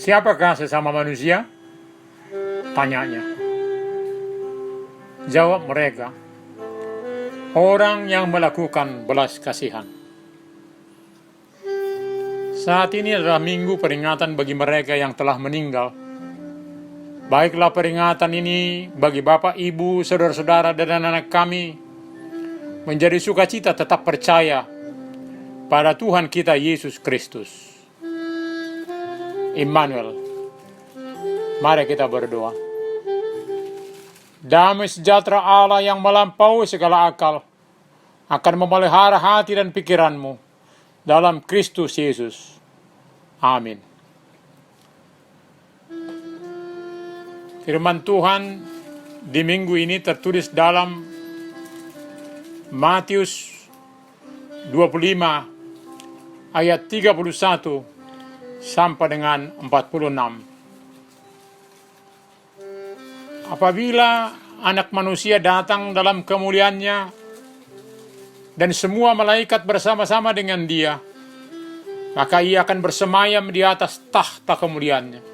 Siapakah sesama manusia? Tanyanya. Jawab mereka, orang yang melakukan belas kasihan. Saat ini adalah minggu peringatan bagi mereka yang telah meninggal. Baiklah peringatan ini bagi Bapak, Ibu, saudara-saudara, dan anak-anak kami menjadi sukacita tetap percaya pada Tuhan kita Yesus Kristus. Immanuel. Mari kita berdoa. Damai sejahtera Allah yang melampaui segala akal akan memelihara hati dan pikiranmu dalam Kristus Yesus. Amin. Firman Tuhan di minggu ini tertulis dalam Matius 25 ayat 31 sampai dengan 46. Apabila anak manusia datang dalam kemuliaannya dan semua malaikat bersama-sama dengan dia, maka ia akan bersemayam di atas tahta kemuliaannya.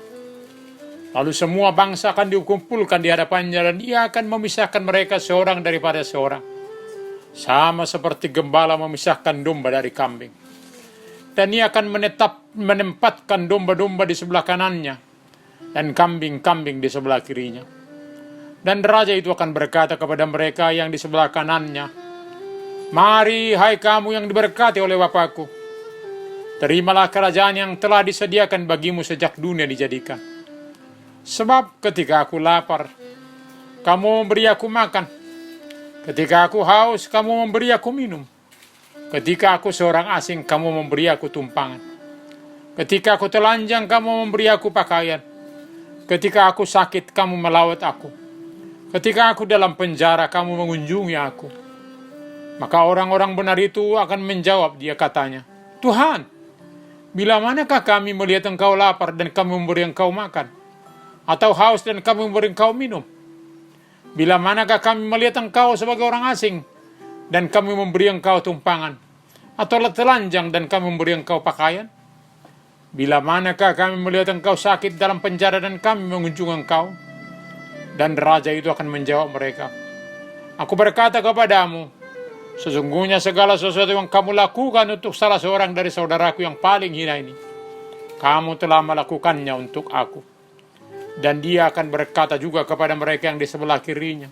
Lalu semua bangsa akan dikumpulkan di hadapannya dan ia akan memisahkan mereka seorang daripada seorang, sama seperti gembala memisahkan domba dari kambing. Dan ia akan menempatkan domba-domba di sebelah kanannya dan kambing-kambing di sebelah kirinya. Dan raja itu akan berkata kepada mereka yang di sebelah kanannya, mari hai kamu yang diberkati oleh Bapakku, terimalah kerajaan yang telah disediakan bagimu sejak dunia dijadikan. Sebab ketika aku lapar, kamu memberi aku makan. Ketika aku haus, kamu memberi aku minum. Ketika aku seorang asing, kamu memberi aku tumpangan. Ketika aku telanjang, kamu memberi aku pakaian. Ketika aku sakit, kamu melawat aku. Ketika aku dalam penjara, kamu mengunjungi aku. Maka orang-orang benar itu akan menjawab, dia katanya, Tuhan, bila manakah kami melihat engkau lapar dan kami memberi engkau makan? Atau haus dan kami memberi engkau minum? Bila manakah kami melihat engkau sebagai orang asing dan kami memberi engkau tumpangan? Atau telanjang dan kami memberi engkau pakaian? Bila manakah kami melihat engkau sakit dalam penjara dan kami mengunjungi engkau? Dan raja itu akan menjawab mereka, aku berkata kepadamu, sesungguhnya segala sesuatu yang kamu lakukan untuk salah seorang dari saudaraku yang paling hina ini, kamu telah melakukannya untuk aku. Dan dia akan berkata juga kepada mereka yang di sebelah kirinya,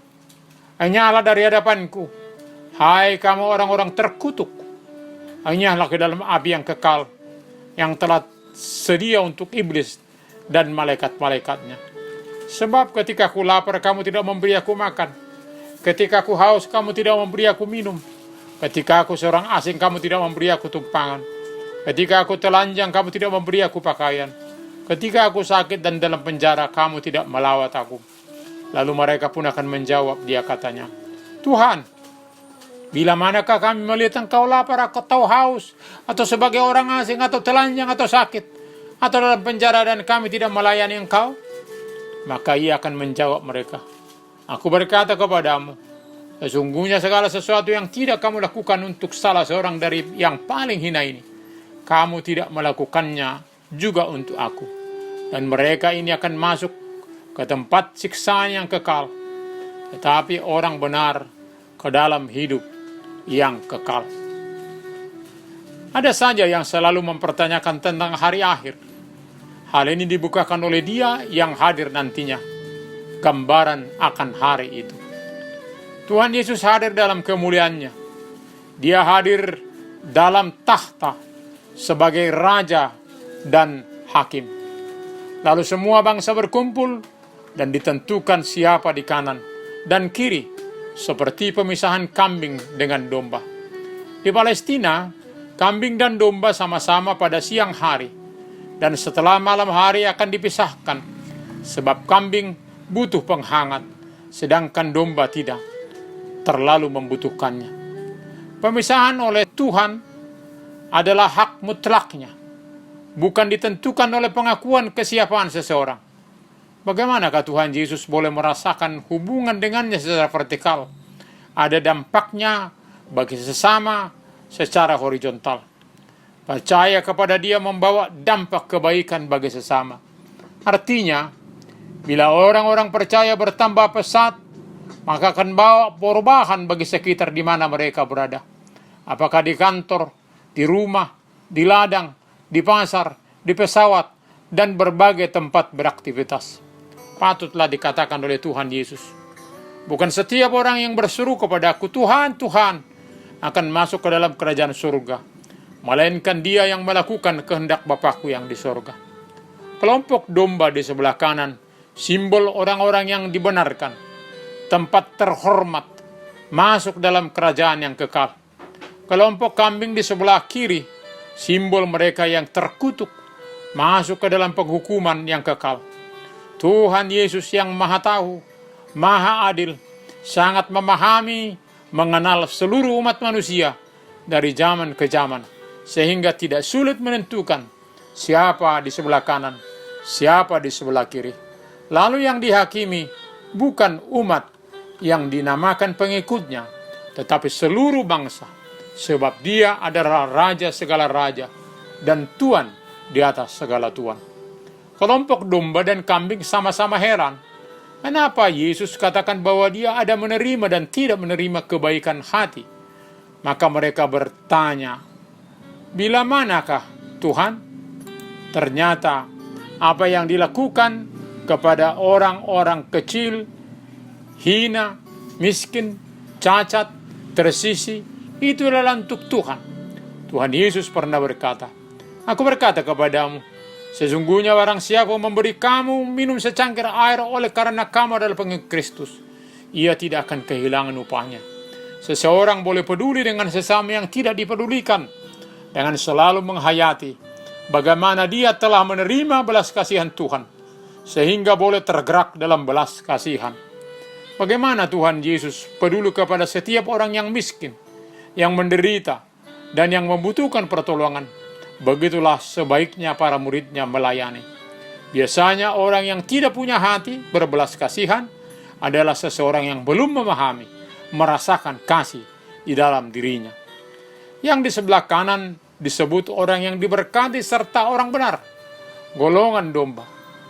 enyahlah dari hadapanku, hai kamu orang-orang terkutuk, enyahlah ke dalam api yang kekal, yang telah sedia untuk iblis dan malaikat-malaikatnya. Sebab ketika aku lapar, kamu tidak memberi aku makan. Ketika aku haus, kamu tidak memberi aku minum. Ketika aku seorang asing, kamu tidak memberi aku tumpangan. Ketika aku telanjang, kamu tidak memberi aku pakaian. Ketika aku sakit dan dalam penjara, kamu tidak melawat aku. Lalu mereka pun akan menjawab, dia katanya, Tuhan, bila manakah kami melihat engkau lapar atau haus, atau sebagai orang asing, atau telanjang, atau sakit, atau dalam penjara dan kami tidak melayani engkau? Maka ia akan menjawab mereka, aku berkata kepadamu, sesungguhnya segala sesuatu yang tidak kamu lakukan untuk salah seorang dari yang paling hina ini, kamu tidak melakukannya juga untuk aku. Dan mereka ini akan masuk ke tempat siksaan yang kekal, tetapi orang benar ke dalam hidup yang kekal. Ada saja yang selalu mempertanyakan tentang hari akhir. Hal ini dibukakan oleh dia yang hadir nantinya, gambaran akan hari itu. Tuhan Yesus hadir dalam kemuliaannya. Dia hadir dalam tahta sebagai raja dan hakim. Lalu semua bangsa berkumpul dan ditentukan siapa di kanan dan kiri, seperti pemisahan kambing dengan domba. Di Palestina, kambing dan domba sama-sama pada siang hari, dan setelah malam hari akan dipisahkan, sebab kambing butuh penghangat, sedangkan domba tidak terlalu membutuhkannya. Pemisahan oleh Tuhan adalah hak mutlaknya, bukan ditentukan oleh pengakuan kesiapan seseorang. Bagaimanakah Tuhan Yesus boleh merasakan hubungan dengannya secara vertikal? Ada dampaknya bagi sesama secara horizontal. Percaya kepada dia membawa dampak kebaikan bagi sesama. Artinya, bila orang-orang percaya bertambah pesat, maka akan bawa perubahan bagi sekitar di mana mereka berada. Apakah di kantor, di rumah, di ladang, di pasar, di pesawat, dan berbagai tempat beraktivitas. Patutlah dikatakan oleh Tuhan Yesus, bukan setiap orang yang berseru kepadaku, Tuhan, Tuhan, akan masuk ke dalam kerajaan surga, melainkan dia yang melakukan kehendak Bapakku yang di surga. Kelompok domba di sebelah kanan, simbol orang-orang yang dibenarkan, tempat terhormat, masuk dalam kerajaan yang kekal. Kelompok kambing di sebelah kiri, simbol mereka yang terkutuk, masuk ke dalam penghukuman yang kekal. Tuhan Yesus yang Maha Tahu, Maha Adil, sangat memahami, mengenal seluruh umat manusia dari zaman ke zaman, sehingga tidak sulit menentukan siapa di sebelah kanan, siapa di sebelah kiri. Lalu yang dihakimi bukan umat yang dinamakan pengikutnya, tetapi seluruh bangsa, sebab dia adalah raja segala raja dan tuan di atas segala tuan. Kelompok domba dan kambing sama-sama heran. Kenapa Yesus katakan bahwa dia ada menerima dan tidak menerima kebaikan hati? Maka mereka bertanya, bila manakah Tuhan? Ternyata apa yang dilakukan kepada orang-orang kecil, hina, miskin, cacat, tersisih, itu adalah untuk Tuhan. Tuhan Yesus pernah berkata, aku berkata kepadamu, sesungguhnya barang siapa memberi kamu minum secangkir air oleh karena kamu adalah pengikut Kristus, ia tidak akan kehilangan upahnya. Seseorang boleh peduli dengan sesama yang tidak dipedulikan, dengan selalu menghayati bagaimana dia telah menerima belas kasihan Tuhan, sehingga boleh tergerak dalam belas kasihan. Bagaimana Tuhan Yesus peduli kepada setiap orang yang miskin, yang menderita, dan yang membutuhkan pertolongan. Begitulah sebaiknya para muridnya melayani. Biasanya orang yang tidak punya hati berbelas kasihan adalah seseorang yang belum memahami, merasakan kasih di dalam dirinya. Yang di sebelah kanan disebut orang yang diberkati serta orang benar, golongan domba,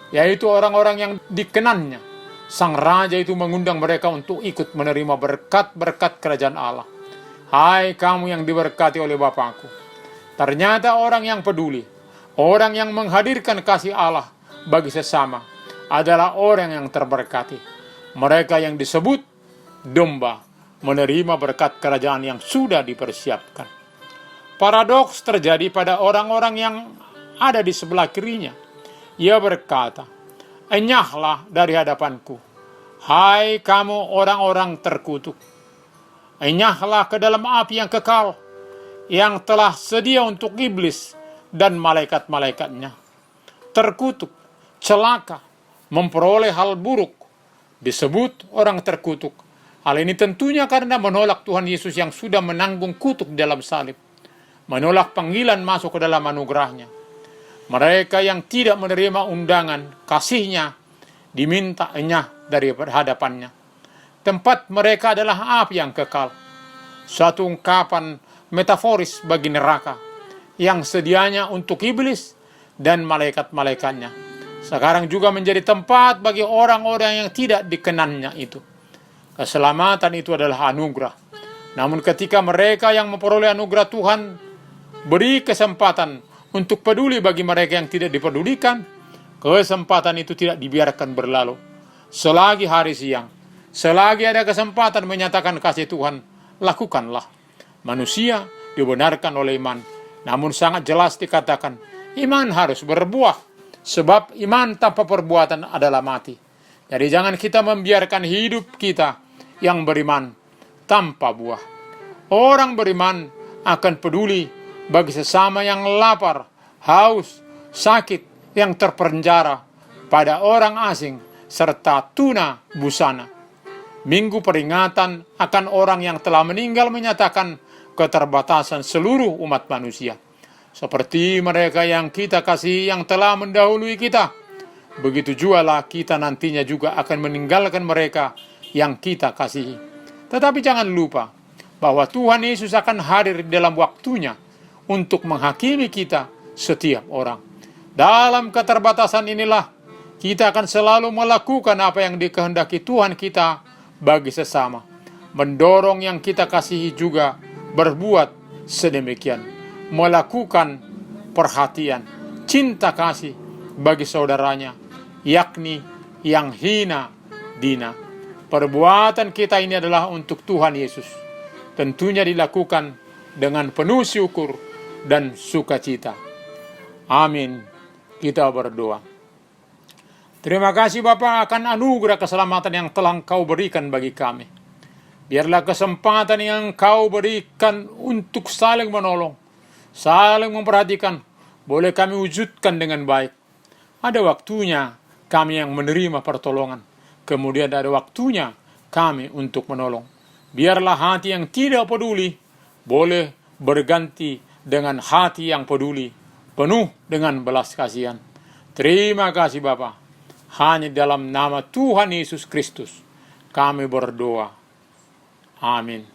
yaitu orang-orang yang dikenannya. Sang raja itu mengundang mereka untuk ikut menerima berkat-berkat kerajaan Allah. Hai kamu yang diberkati oleh Bapakku. Ternyata orang yang peduli, orang yang menghadirkan kasih Allah bagi sesama adalah orang yang terberkati. Mereka yang disebut domba menerima berkat kerajaan yang sudah dipersiapkan. Paradoks terjadi pada orang-orang yang ada di sebelah kirinya. Ia berkata, enyahlah dari hadapanku, hai kamu orang-orang terkutuk. Enyahlah ke dalam api yang kekal, yang telah sedia untuk iblis dan malaikat-malaikatnya. Terkutuk, celaka, memperoleh hal buruk, disebut orang terkutuk. Hal ini tentunya karena menolak Tuhan Yesus yang sudah menanggung kutuk dalam salib, menolak panggilan masuk ke dalam anugerahnya. Mereka yang tidak menerima undangan kasihnya diminta enyah dari hadapannya. Tempat mereka adalah api yang kekal, suatu ungkapan metaforis bagi neraka yang sedianya untuk iblis dan malaikat-malaikatnya. Sekarang juga menjadi tempat bagi orang-orang yang tidak dikenannya itu. Keselamatan itu adalah anugerah. Namun ketika mereka yang memperoleh anugerah Tuhan beri kesempatan untuk peduli bagi mereka yang tidak dipedulikan, kesempatan itu tidak dibiarkan berlalu. Selagi hari siang, selagi ada kesempatan menyatakan kasih Tuhan, lakukanlah. Manusia dibenarkan oleh iman, namun sangat jelas dikatakan, iman harus berbuah, sebab iman tanpa perbuatan adalah mati. Jadi jangan kita membiarkan hidup kita yang beriman tanpa buah. Orang beriman akan peduli bagi sesama yang lapar, haus, sakit, yang terpenjara, pada orang asing, serta tuna busana. Minggu peringatan akan orang yang telah meninggal menyatakan keterbatasan seluruh umat manusia. Seperti mereka yang kita kasihi yang telah mendahului kita, begitu jugalah kita nantinya juga akan meninggalkan mereka yang kita kasihi. Tetapi jangan lupa bahwa Tuhan Yesus akan hadir dalam waktunya untuk menghakimi kita setiap orang. Dalam keterbatasan inilah kita akan selalu melakukan apa yang dikehendaki Tuhan kita bagi sesama. Mendorong yang kita kasihi juga berbuat sedemikian. Melakukan perhatian, cinta kasih bagi saudaranya, yakni yang hina dina. Perbuatan kita ini adalah untuk Tuhan Yesus. Tentunya dilakukan dengan penuh syukur dan sukacita. Amin. Kita berdoa. Terima kasih Bapa akan anugerah keselamatan yang telah Engkau berikan bagi kami. Biarlah kesempatan yang Engkau berikan untuk saling menolong, saling memperhatikan, boleh kami wujudkan dengan baik. Ada waktunya kami yang menerima pertolongan, kemudian ada waktunya kami untuk menolong. Biarlah hati yang tidak peduli boleh berganti dengan hati yang peduli, penuh dengan belas kasihan. Terima kasih Bapa. Hanya dalam nama Tuhan Yesus Kristus kami berdoa. Amin.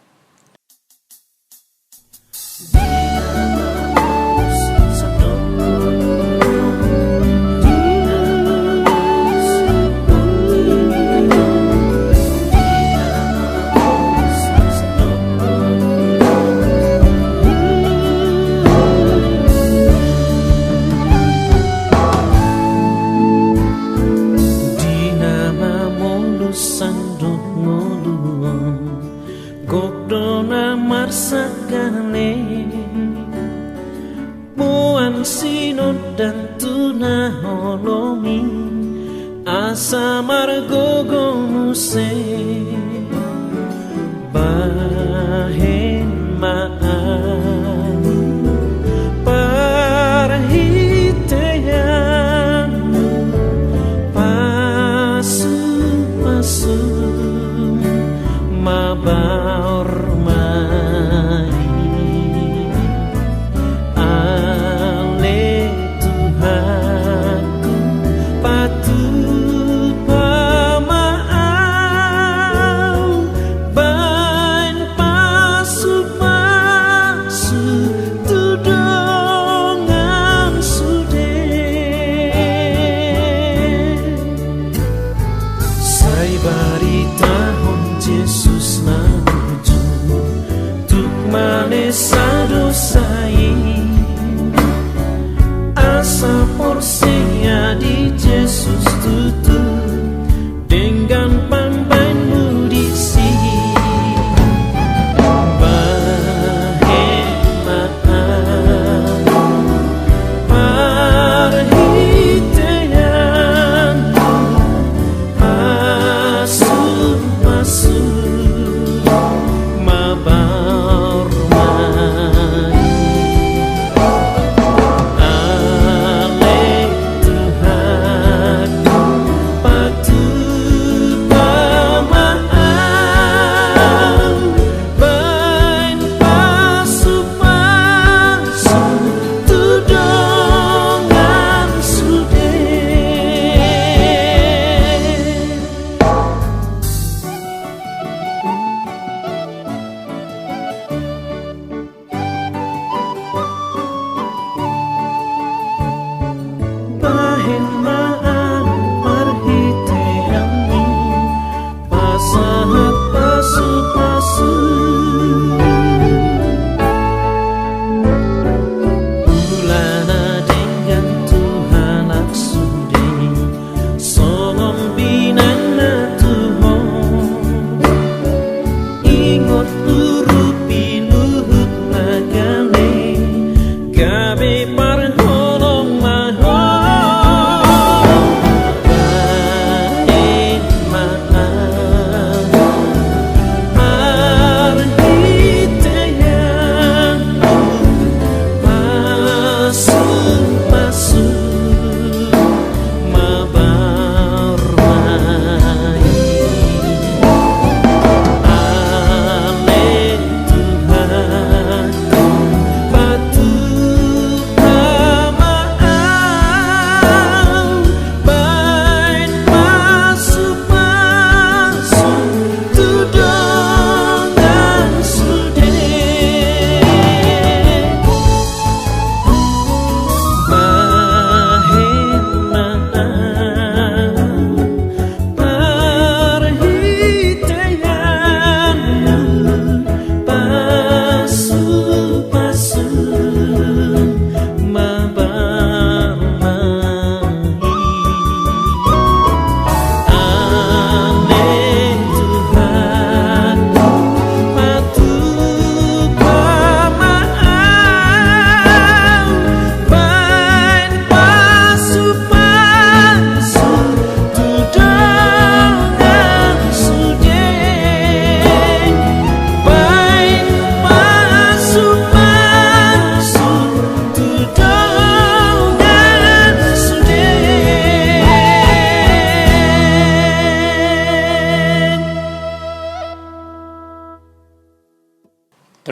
Godona marsakane Buan sinod dan tuna holomi Asa margogo muse Bahen maan Parahitean Pasu-pasu Mabaur mari Ale Tuhanku patut pamaau Bain pasu-pasu tudongan sude Sai barita Yesus namuju tuk manesa dosai asa porsinya di Yesus tutup dengan pambanmu di sini bahemaan parhitean mabaur mari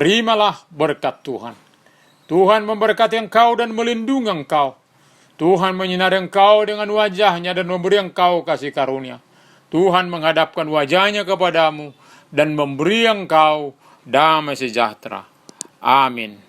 terimalah berkat Tuhan. Tuhan memberkati engkau dan melindungi engkau. Tuhan menyinari engkau dengan wajahnya dan memberi engkau kasih karunia. Tuhan menghadapkan wajahnya kepadamu dan memberi engkau damai sejahtera. Amin.